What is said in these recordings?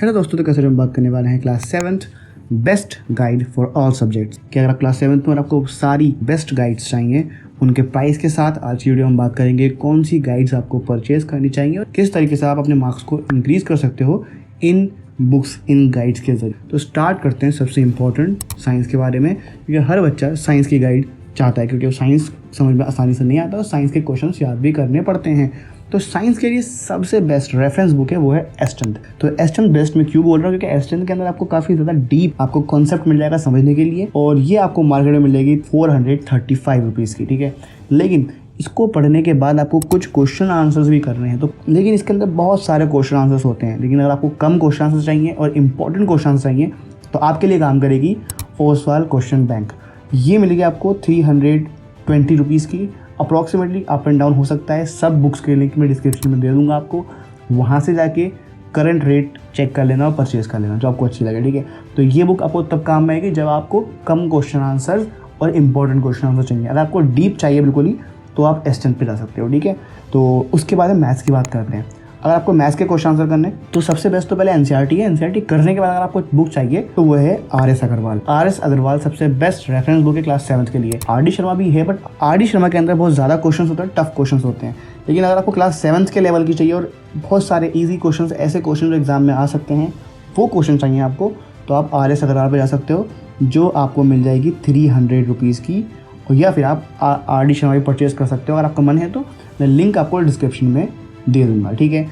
Hello दोस्तों, तो कैसे हम बात करने वाले हैं class 7th best guide for all subjects. कि अगर आप क्लास 7th में आपको सारी बेस्ट गाइड्स चाहिए उनके प्राइस के साथ, आज की वीडियो हम बात करेंगे कौन सी गाइड्स आपको परचेज करनी चाहिए और किस तरीके से आप अपने मार्क्स को इंक्रीज कर सकते हो इन बुक्स, इन गाइड्स के जरिए। तो स्टार्ट करते हैं सबसे इम्पोर्टेंट साइंस के बारे में, क्योंकि हर बच्चा साइंस की गाइड चाहता है, क्योंकि साइंस समझ में आसानी से नहीं आता और साइंस के क्वेश्चंस याद भी करने पड़ते हैं। तो साइंस के लिए सबसे बेस्ट रेफरेंस बुक है वो है एस्टेंथ। तो एस्टेंथ बेस्ट में क्यों बोल रहा हूँ, क्योंकि एस्टेंथ के अंदर आपको काफ़ी ज़्यादा डीप आपको कॉन्सेप्ट मिल जाएगा समझने के लिए, और ये आपको मार्केट में मिलेगी 435 रुपीज़ की, ठीक है। लेकिन इसको पढ़ने के बाद आपको कुछ क्वेश्चन आंसर्स भी करने हैं, तो लेकिन इसके अंदर बहुत सारे क्वेश्चन आंसर्स होते हैं। लेकिन अगर आपको कम क्वेश्चन आंसर चाहिए और इंपॉर्टेंट क्वेश्चन आंसर चाहिए तो आपके लिए काम करेगी ओसवाल क्वेश्चन बैंक। ये मिलेगी आपको 320 रुपीज़ की, अप्रॉक्सीमेटली अप एंड डाउन हो सकता है। सब बुक्स के लिंक मैं डिस्क्रिप्शन में दे दूंगा आपको, वहाँ से जाके करंट रेट चेक कर लेना और परचेज कर लेना जो आपको अच्छी लगे, ठीक है। तो ये बुक आपको तब काम में आएगी जब आपको कम क्वेश्चन आंसर और इंपॉर्टेंट क्वेश्चन आंसर चाहिए। अगर आपको डीप चाहिए बिल्कुल ही तो आप एस्टेंथ पे जा सकते हो, ठीक है। तो उसके बाद मैथ्स की बात करते हैं। अगर आपको मैथ्स के क्वेश्चन आंसर करने तो सबसे बेस्ट तो पहले एनसीईआरटी है। एनसीईआरटी करने के बाद अगर आपको बुक चाहिए तो वो है आर.एस. अग्रवाल। आर.एस. अग्रवाल सबसे बेस्ट रेफरेंस बुक है क्लास 7th के लिए। आर.डी. शर्मा भी है, बट आर.डी. शर्मा के अंदर बहुत ज़्यादा क्वेश्चन होते हैं, टफ क्वेश्चन होते हैं। लेकिन अगर आपको क्लास 7th के लेवल की चाहिए और बहुत सारे ईजी क्वेश्चन, ऐसे क्वेश्चन जो एग्जाम में आ सकते हैं, वो क्वेश्चन चाहिए आपको, तो आप आर.एस. अग्रवाल पर जा सकते हो, जो आपको मिल जाएगी 300 रुपीज़ की। या फिर आप आर.डी. शर्मा भी परचेज कर सकते हो अगर आपका मन है, तो मैं लिंक आपको डिस्क्रिप्शन में दे दूँगा, ठीक है।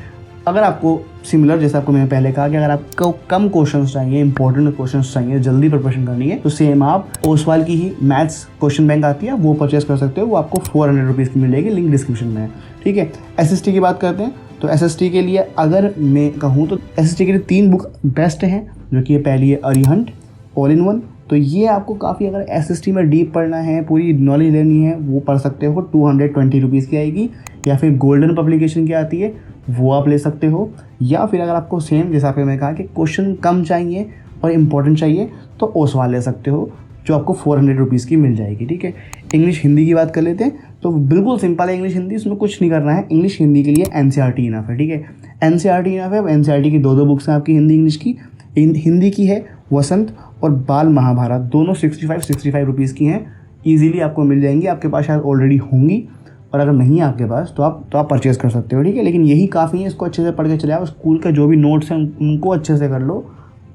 अगर आपको सिमिलर, जैसे आपको मैंने पहले कहा कि अगर आपको कम क्वेश्चंस चाहिए, इंपॉर्टेंट क्वेश्चंस चाहिए, जल्दी प्रिपरेशन करनी है, तो सेम आप ओसवाल की ही मैथ्स क्वेश्चन बैंक आती है, वो परचेस कर सकते हो। वो आपको 400 रुपीज़ की मिलेगी, लिंक डिस्क्रिप्शन में है, ठीक है। एसएसटी की बात करते हैं तो एसएसटी के लिए अगर मैं कहूँ तो एसएसटी के लिए 3 बुक बेस्ट हैं, जो कि पहली है अरिहंट ऑल इन वन। तो ये आपको काफ़ी, अगर एसएसटी में डीप पढ़ना है, पूरी नॉलेज लेनी है, वो पढ़ सकते हो, 220 रुपीज़ की आएगी। या फिर गोल्डन पब्लिकेशन की आती है, वो आप ले सकते हो। या फिर अगर आपको सेम जैसा आपने कहा कि क्वेश्चन कम चाहिए और इम्पोर्टेंट चाहिए तो ओसवाल ले सकते हो, जो आपको 400 रुपीज़ की मिल जाएगी, ठीक है। इंग्लिश हिंदी की बात कर लेते हैं तो बिल्कुल सिंपल है इंग्लिश हिंदी, उसमें कुछ नहीं करना है। इंग्लिश हिंदी के लिए एनसीईआरटी इनफ है, ठीक है। एनसीईआरटी इनफ है। एनसीईआरटी की 2 बुक्स हैं आपकी हिंदी इंग्लिश की। हिंदी की है वसंत और बाल महाभारत, दोनों 65 रुपीज़ की हैं। ईजिली आपको मिल जाएंगी, आपके पास शायद ऑलरेडी होंगी, और अगर नहीं है आपके पास तो आप परचेज़ कर सकते हो, ठीक है। लेकिन यही काफ़ी है, इसको अच्छे से पढ़ के चले आओ। स्कूल के जो भी नोट्स हैं उनको अच्छे से कर लो,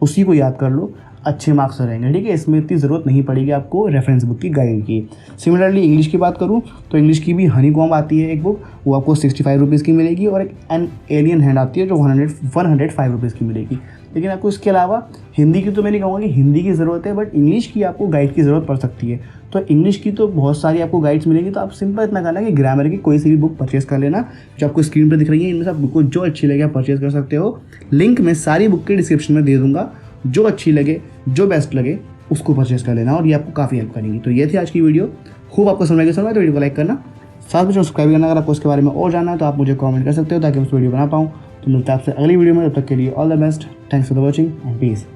उसी को याद कर लो, अच्छे मार्क्स रहेंगे, ठीक है। इसमें इतनी ज़रूरत नहीं पड़ेगी आपको रेफरेंस बुक की, गाइड की। सिमिलरली इंग्लिश की बात करूँ तो इंग्लिश की भी हनीकॉम्ब आती है एक बुक, वो आपको 65 रुपीज़ की मिलेगी, और एक एन एलियन हैंड आती है जो 105 रुपीज़ की मिलेगी। लेकिन आपको इसके अलावा हिंदी की तो मैं नहीं कहूँगा कि हिंदी की ज़रूरत है, बट इंग्लिश की आपको गाइड की ज़रूरत पड़ सकती है। तो इंग्लिश की तो बहुत सारी आपको गाइड्स मिलेंगी, तो आप सिंपल इतना करना कि ग्रामर की कोई सी भी बुक परचेज़ कर लेना, जो आपको स्क्रीन पर दिख रही है। इनमें से आपको जो अच्छी लगे आप परचेज़ कर सकते हो। लिंक मैं सारी बुक के डिस्क्रिप्शन में दे दूँगा, जो अच्छी लगे, जो बेस्ट लगे, उसको परचेज़ कर लेना, और ये आपको काफ़ी हेल्प करेंगी। तो ये थी आज की वीडियो, खूब आपको समझ तो वीडियो को लाइक करना, साथ में सब्सक्राइब करना। अगर आपको उसके बारे में और जानना है तो आप मुझे कमेंट कर सकते हो, ताकि मैं उस वीडियो बना पाऊँ। तो मिलता है आपसे अगली वीडियो में, तब तक के लिए all the best, thanks for the watching and piece.